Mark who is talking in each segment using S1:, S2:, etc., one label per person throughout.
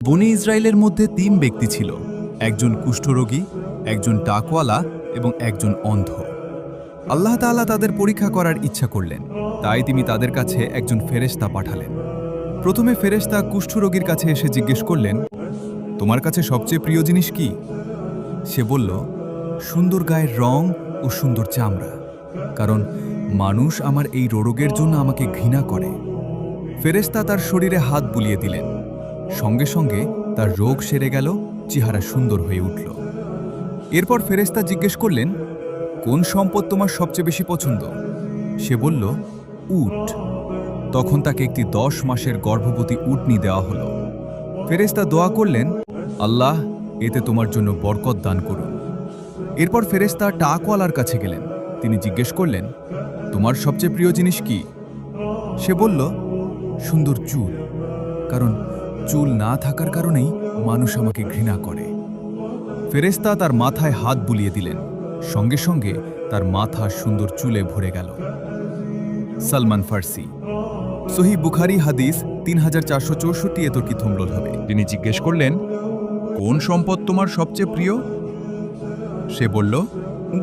S1: বনী ইসরায়েলের মধ্যে ৩ ব্যক্তি ছিল, একজন কুষ্ঠরোগী, একজন টাকওয়ালা এবং একজন অন্ধ। আল্লাহ তাআলা তাদের পরীক্ষা করার ইচ্ছা করলেন, তাই তিনি তাদের কাছে একজন ফেরেশতা পাঠালেন। প্রথমে ফেরেশতা কুষ্ঠরোগীর কাছে এসে জিজ্ঞেস করলেন, তোমার কাছে সবচেয়ে প্রিয় জিনিস কি? সে বলল, সুন্দর গায়ের রং ও সুন্দর চামড়া, কারণ মানুষ আমার এই রোগের জন্য আমাকে ঘৃণা করে। ফেরেশতা তার শরীরে হাত বুলিয়ে দিলেন, সঙ্গে সঙ্গে তার রোগ সেরে গেল, চেহারা সুন্দর হয়ে উঠল। এরপর ফেরেশতা জিজ্ঞেস করলেন, কোন সম্পদ তোমার সবচেয়ে বেশি পছন্দ? সে বলল, উট। তখন তাকে একটি 10 মাসের গর্ভবতী উটনি দেওয়া হলো। ফেরেশতা দোয়া করলেন, আল্লাহ এতে তোমার জন্য বরকত দান করুন। এরপর ফেরেশতা টাকওয়ালার কাছে গেলেন। তিনি জিজ্ঞেস করলেন, তোমার সবচেয়ে প্রিয় জিনিস কি? সে বলল, সুন্দর চুল, কারণ চুল না থাকার কারণেই মানুষ আমাকে ঘৃণা করে। ফেরেশতা তার মাথায় হাত বুলিয়ে দিলেন, সঙ্গে সঙ্গে তার মাথা সুন্দর চুলে ভরে গেল। সালমান ফার্সি, সহিহ বুখারী হাদিস 3464 এ তর্কি থমল হবে। তিনি জিজ্ঞেস করলেন, কোন সম্পদ তোমার সবচেয়ে প্রিয়? সে বলল,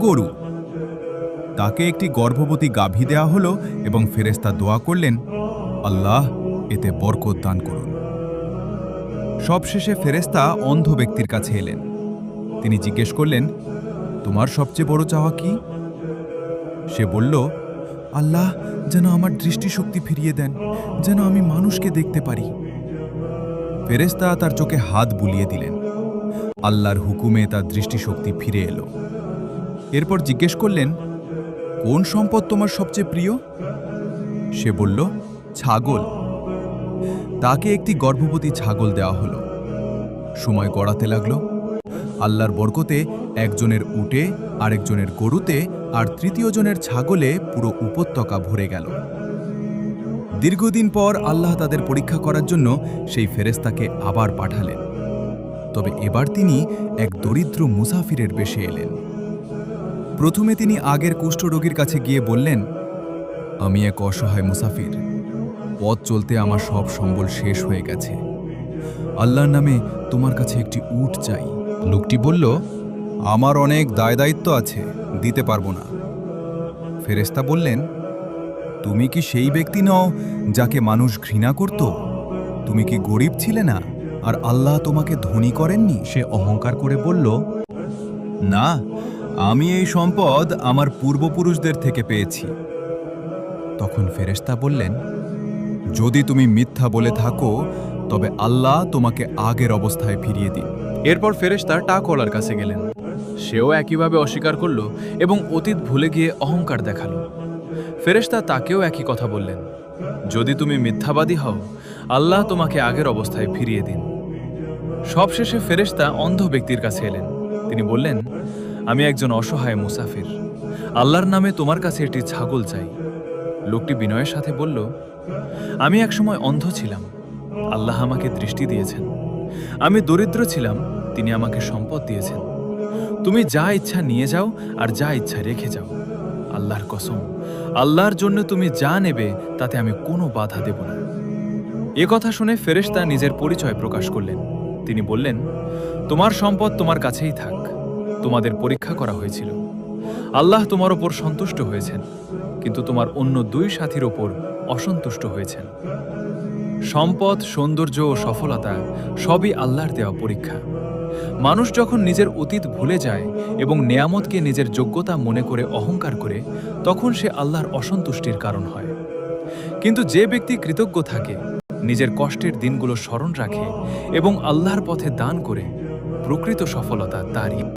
S1: গরু। তাকে একটি গর্ভবতী গাভী দেয়া হলো এবং ফেরেশতা দোয়া করলেন, আল্লাহ এতে বরকত দান করুন। সবশেষে ফেরেশতা অন্ধ ব্যক্তির কাছে এলেন। তিনি জিজ্ঞেস করলেন, তোমার সবচেয়ে বড় চাওয়া কি? সে বলল, আল্লাহ যেন আমার দৃষ্টিশক্তি ফিরিয়ে দেন, যেন আমি মানুষকে দেখতে পারি। ফেরেশতা তার চোখে হাত বুলিয়ে দিলেন। আল্লাহর হুকুমে তার দৃষ্টিশক্তি ফিরে এলো। এরপর জিজ্ঞেস করলেন, কোন সম্পদ তোমার সবচেয়ে প্রিয়? সে বলল, ছাগল। তাকে একটি গর্ভবতী ছাগল দেওয়া হলো। সময় গড়াতে লাগলো। আল্লাহর বরকতে একজনের উটে, আরেকজনের গরুতে আর তৃতীয় জনের ছাগলে পুরো উপত্যকা ভরে গেল। দীর্ঘদিন পর আল্লাহ তাদের পরীক্ষা করার জন্য সেই ফেরেশতাকে আবার পাঠালেন। তবে এবার তিনি এক দরিদ্র মুসাফিরের বেশে এলেন। প্রথমে তিনি আগের কুষ্ঠরোগীর কাছে গিয়ে বললেন, আমি এক অসহায় মুসাফির, পথ চলতে আমার সব সম্বল শেষ হয়ে গেছে। আল্লাহর নামে তোমার কাছে একটি উট চাই। লোকটি বলল, আমার অনেক দায় দায়িত্ব আছে, দিতে পারবো না। ফেরেশতা বললেন, তুমি কি সেই ব্যক্তি নও যাকে মানুষ ঘৃণা করত? তুমি কি গরিব ছিলে না আর আল্লাহ তোমাকে ধনী করেননি? সে অহংকার করে বলল, না, আমি এই সম্পদ আমার পূর্বপুরুষদের থেকে পেয়েছি। তখন ফেরেশতা বললেন, যদি তুমি মিথ্যা বলে থাকো তবে আল্লাহ তোমাকে আগের অবস্থায় ফিরিয়ে দিন।
S2: এরপর ফেরেশতা টাকওয়ালার কাছে গেলেন। সেও একইভাবে অস্বীকার করল এবং অতীত ভুলে গিয়ে অহংকার দেখালো। ফেরেশতা তাকেও একই কথা বললেন, যদি তুমি মিথ্যাবাদী হও আল্লাহ তোমাকে আগের অবস্থায় ফিরিয়ে দিন। সবশেষে ফেরেশতা অন্ধ ব্যক্তির কাছে এলেন। তিনি বললেন, আমি একজন অসহায় মুসাফির, আল্লাহর নামে তোমার কাছে একটি ছাগল চাই। লোকটি বিনয়ের সাথে বলল, আমি একসময় অন্ধ ছিলাম, আল্লাহ আমাকে দৃষ্টি দিয়েছেন। আমি দরিদ্র ছিলাম, তিনি আমাকে সম্পদ দিয়েছেন। তুমি যা ইচ্ছা নিয়ে যাও আর যা ইচ্ছা রেখে যাও। আল্লাহর কসম, আল্লাহর জন্য তুমি যা নেবে তাতে আমি কোনো বাধা দেব না। এ কথা শুনে ফেরেশতা নিজের পরিচয় প্রকাশ করলেন। তিনি বললেন, তোমার সম্পদ তোমার কাছেই থাক। তোমাদের পরীক্ষা করা হয়েছিল, আল্লাহ তোমার ওপর সন্তুষ্ট হয়েছেন, কিন্তু তোমার অন্য 2 সাথীর ওপর অসন্তুষ্ট হয়েছেন। সম্পদ, সৌন্দর্য ও সফলতা সবই আল্লাহর দেওয়া পরীক্ষা। মানুষ যখন নিজের অতীত ভুলে যায় এবং নেয়ামতকে নিজের যোগ্যতা মনে করে অহংকার করে, তখন সে আল্লাহর অসন্তুষ্টির কারণ হয়। কিন্তু যে ব্যক্তি কৃতজ্ঞ থাকে, নিজের কষ্টের দিনগুলো স্মরণ রাখে এবং আল্লাহর পথে দান করে, প্রকৃত সফলতা তারই।